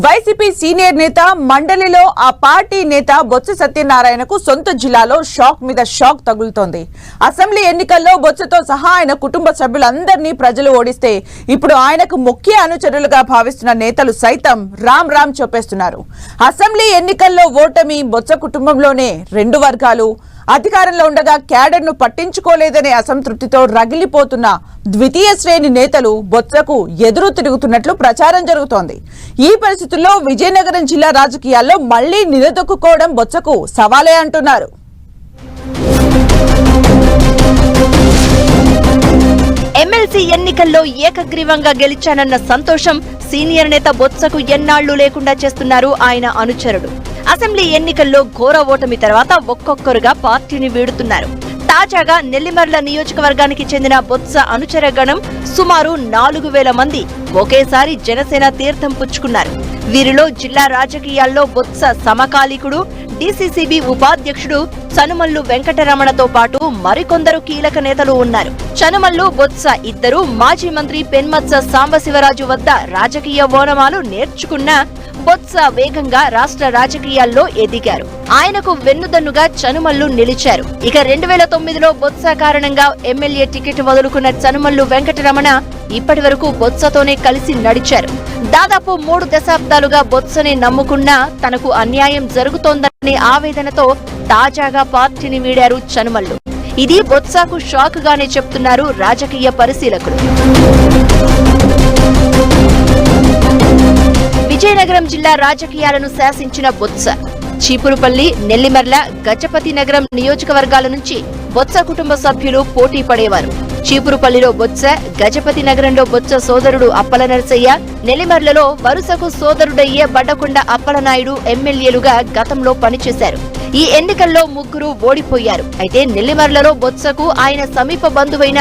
YCP senior నేత మండలిలో ఆ పార్టీ నేత బొత్స సత్యనారాయణకు సొంత జిల్లాలో షాక్ మీద షాక్ తగులుతోంది. అసెంబ్లీ ఎన్నికల్లో బొత్సతో సహా ఆయన కుటుంబ సభ్యులందరినీ ప్రజలు ఓడిస్తే ఇప్పుడు ఆయనకు ముఖ్య అనుచరులుగా భావిస్తున్న నేతలు సైతం రామ్ రామ్ చెప్పేస్తున్నారు. అసెంబ్లీ ఎన్నికల్లో ఓటమి బొత్స కుటుంబంలోనే రెండు వర్గాలు అధికారంలో ఉండగా క్యాడర్ ను పట్టించుకోలేదనే అసంతృప్తితో రగిలిపోతున్న ద్వితీయ శ్రేణి నేతలు బొత్సకు ఎదురు తిరుగుతున్నట్లు ప్రచారం జరుగుతోంది. ఈ పరిస్థితుల్లో విజయనగరం జిల్లా రాజకీయాల్లో మళ్లీ నిలదొక్కుకోవడం బొత్సకు సవాలే అంటున్నారు. ఎమ్మెల్సీ ఎన్నికల్లో ఏకగ్రీవంగా గెలిచానన్న సంతోషం సీనియర్ నేత బొత్సకు ఎన్నాళ్లు లేకుండా చేస్తున్నారు ఆయన అనుచరుడు. అసెంబ్లీ ఎన్నికల్లో ఘోర ఓటమి తర్వాత ఒక్కొక్కరుగా పార్టీని వీడుతున్నారు. తాజాగా నెల్లిమర్ల నియోజకవర్గానికి చెందిన బొత్స అనుచర గణం సుమారు 4000 మంది ఒకేసారి జనసేన తీర్థం పుచ్చుకున్నారు. వీరిలో జిల్లా రాజకీయాల్లో బొత్స సమకాలీకుడు డీసీసీబీ ఉపాధ్యక్షుడు చనుమల్లు వెంకటరమణతో పాటు మరికొందరు కీలక నేతలు ఉన్నారు. చనుమల్లు బొత్స ఇద్దరు మాజీ మంత్రి పెన్మత్స సాంబశివరాజు వద్ద రాజకీయ ఓనమాలు నేర్చుకున్న బొత్స వేగంగా రాష్ట్ర రాజకీయాల్లో ఎదిగారు. ఆయనకు వెన్నుదన్నుగా చనుమల్లు నిలిచారు. ఇక 2009లో బొత్స కారణంగా ఎమ్మెల్యే టికెట్ వదులుకున్న చనుమల్లు వెంకటరమణ ఇప్పటి వరకు బొత్సతోనే కలిసి నడిచారు. దాదాపు 3 దశాబ్దాలుగా బొత్సని నమ్ముకున్నా తనకు అన్యాయం జరుగుతోందనే ఆవేదనతో తాజాగా పార్టీని వీడారు చనుమల్లు. ఇది బొత్సకు షాక్ గానే చెప్తున్నారు రాజకీయ పరిశీలకులు. విజయనగరం జిల్లా రాజకీయాలను శాసించిన బొత్స చీపురుపల్లి, నెల్లిమర్ల, గజపతి నగరం నియోజకవర్గాల నుంచి బొత్స కుటుంబ సభ్యులు పోటీ పడేవారు. చీపురుపల్లిలో బొత్స, గజపతి నగరంలో బొత్స సోదరుడు అప్పల నరసయ్య, నెల్లిమర్లలో వరుసకు సోదరుడయ్యే బడ్డకొండ అప్పలనాయుడు ఎమ్మెల్యేలుగా గతంలో పనిచేశారు. ఈ ఎన్నికల్లో 3 ఓడిపోయారు. అయితే నెల్లిమర్లలో బొత్సకు ఆయన సమీప బంధువైన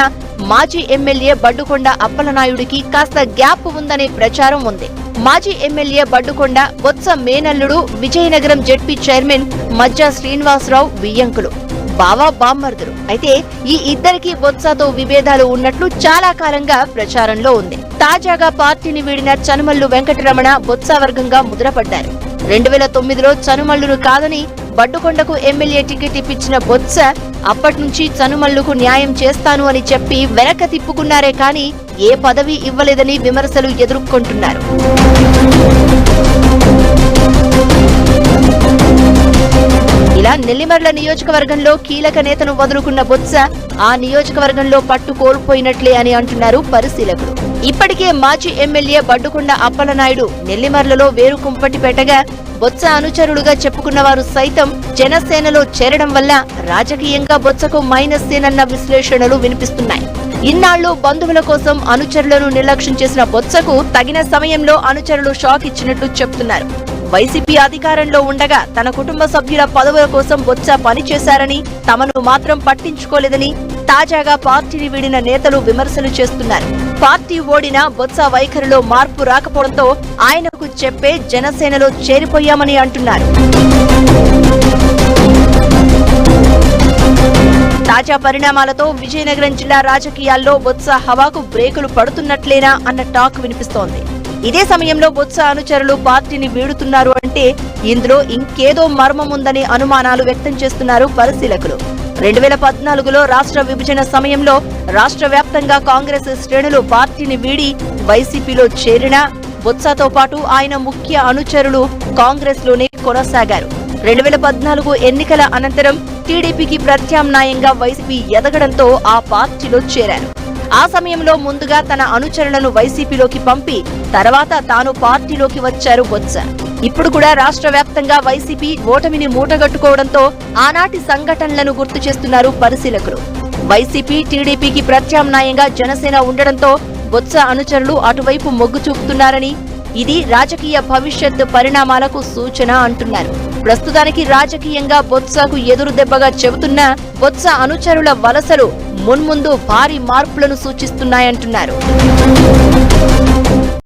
మాజీ ఎమ్మెల్యే బడ్డుకొండ అప్పలనాయుడికి కాస్త గ్యాప్ ఉందనే ప్రచారం ఉంది. మాజీ ఎమ్మెల్యే బడ్డుకొండ బొత్స మేనల్లుడు, విజయనగరం జెడ్పీ చైర్మన్ మజ్జా శ్రీనివాసరావు వియ్యంకులు, బావా బామ్మర్దులు. అయితే ఈ ఇద్దరికి బొత్సతో విభేదాలు ఉన్నట్లు చాలా కాలంగా ప్రచారంలో ఉంది. తాజాగా పార్టీని వీడిన చనుమల్లు వెంకటరమణ బొత్స వర్గంగా ముద్రపడ్డారు. 2009లో చనుమల్లును కాదని బడ్డుకొండకు ఎమ్మెల్యే టికెట్ ఇప్పించిన బొత్స అప్పటి నుంచి చనుమల్లుకు న్యాయం చేస్తాను అని చెప్పి వెనక తిప్పుకున్నారే కానీ ఏ పదవి ఇవ్వలేదని విమర్శలు ఎదుర్కొంటున్నారు. ఇలా నెల్లిమర్ల నియోజకవర్గంలో కీలక నేతను వదులుకున్న బొత్స ఆ నియోజకవర్గంలో పట్టు కోల్పోయినట్లే అని అంటున్నారు పరిశీలకులు. ఇప్పటికే మాజీ ఎమ్మెల్యే బడ్డుకొండ అప్పలనాయుడు నెల్లిమర్లలో వేరు కుంపటి పెట్టగా బొత్స అనుచరులుగా చెప్పుకున్న వారు సైతం జనసేనలో చేరడం వల్ల రాజకీయంగా బొత్సకు మైనస్సేనన్న విశ్లేషణలు వినిపిస్తున్నాయి. ఇన్నాళ్లు బంధువుల కోసం అనుచరులను నిర్లక్ష్యం చేసిన బొత్సకు తగిన సమయంలో అనుచరులు షాక్ ఇచ్చినట్లు చెప్తున్నారు. వైసీపీ అధికారంలో ఉండగా తన కుటుంబ సభ్యుల పదవుల కోసం బొత్స పనిచేశారని, తమను మాత్రం పట్టించుకోలేదని తాజాగా పార్టీని వీడిన నేతలు విమర్శలు చేస్తున్నారు. పార్టీ ఓడినా బొత్స వైఖరిలో మార్పు రాకపోవడంతో ఆయనకు చెప్పే జనసేనలో చేరిపోయామని అంటున్నారు. తాజా పరిణామాలతో విజయనగరం జిల్లా రాజకీయాల్లో బొత్స హవాకు బ్రేకులు పడుతున్నట్లేనా అన్న టాక్ వినిపిస్తోంది. ఇదే సమయంలో బొత్స అనుచరులు పార్టీని వీడుతున్నారు అంటే ఇందులో ఇంకేదో మర్మముందనే అనుమానాలు వ్యక్తం చేస్తున్నారు పరిశీలకులు. 2014లో రాష్ట్ర విభజన సమయంలో రాష్ట్ర వ్యాప్తంగా కాంగ్రెస్ శ్రేణులు పార్టీని వీడి వైసీపీలో చేరినా బొత్సతో పాటు ఆయన ముఖ్య అనుచరులు కాంగ్రెస్ లోనే కొనసాగారు. 2014 ఎన్నికల అనంతరం టీడీపీకి ప్రత్యామ్నాయంగా వైసీపీ ఎదగడంతో ఆ పార్టీలో చేరారు. ఆ సమయంలో ముందుగా తన అనుచరులను వైసీపీలోకి పంపి తర్వాత తాను పార్టీలోకి వచ్చారు బొత్స. ఇప్పుడు కూడా రాష్ట్ర వ్యాప్తంగా వైసీపీ ఓటమిని మూటగట్టుకోవడంతో ఆనాటి సంఘటనలను గుర్తు చేస్తున్నారు పరిశీలకులు. వైసీపీ టీడీపీకి ప్రత్యామ్నాయంగా జనసేన ఉండడంతో బొత్స అనుచరులు అటువైపు మొగ్గు చూపుతున్నారని, ఇది రాజకీయ భవిష్యత్ పరిణామాలకు సూచన అంటున్నారు. ప్రస్తుతానికి రాజకీయంగా బొత్సకు ఎదురు దెబ్బగా చెబుతున్న బొత్స అనుచరుల వలసలు మున్ముందు భారీ మార్పులను సూచిస్తున్నాయంటున్నారు.